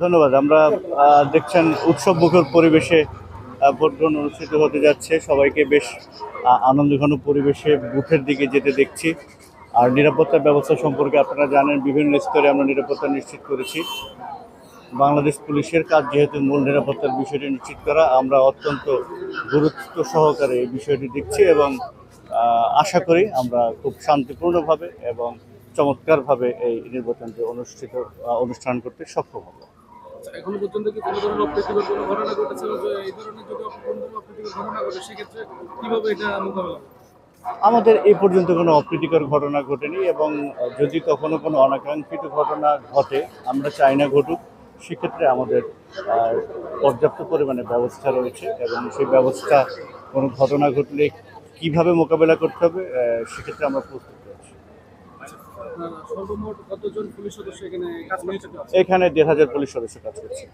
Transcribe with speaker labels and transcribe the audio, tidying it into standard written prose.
Speaker 1: ধন্যবাদ। আমরা দেখছেন উৎসবমুখর পরিবেশে ভোট গ্রহণ অনুষ্ঠিত হতে যাচ্ছে। সবাইকে বেশ আনন্দঘন পরিবেশে বুথের দিকে যেতে দেখছি। আর নিরাপত্তা ব্যবস্থা সম্পর্কে আপনারা জানেন, বিভিন্ন স্তরে আমরা নিরাপত্তা নিশ্চিত করেছি। বাংলাদেশ পুলিশের কাজ যেহেতু মূল নিরাপত্তার বিষয়টি নিশ্চিত করা, আমরা অত্যন্ত গুরুত্ব সহকারে এই বিষয়টি দেখছি এবং আশা করি আমরা খুব শান্তিপূর্ণভাবে এবং চমৎকারভাবে এই নির্বাচনটি অনুষ্ঠান করতে সক্ষম হব।
Speaker 2: এখনো পর্যন্ত কি কোনো ধরনের অপ্রীতিকর কোনো ঘটনা ঘটেছে? যে এই ধরনের যদি কোনো ধরনের অপ্রীতিকর ঘটনা ঘটে সেক্ষেত্রে কিভাবে এটা মোকাবেলা হবে?
Speaker 1: আমাদের এই পর্যন্ত কোনো অপ্রীতিকর ঘটনা ঘটেনি এবং যদি কখনো কোনো অনাকাঙ্ক্ষিত ঘটনা ঘটে, আমরা চাই না ঘটুক। সেক্ষেত্রে আমাদের পর্যাপ্ত পরিমাণে ব্যবস্থা রয়েছে এবং সেই ব্যবস্থা কোনো ঘটনা ঘটলে কিভাবে মোকাবেলা করতে হবে সেক্ষেত্রে আমরা প্রস্তুত রয়েছি।
Speaker 2: সর্বমোট কতজন পুলিশ সদস্য এখানে কাজ নিয়োজিত আছে?
Speaker 1: এখানে ১,৫০০ পুলিশ সদস্য কাজ করছে।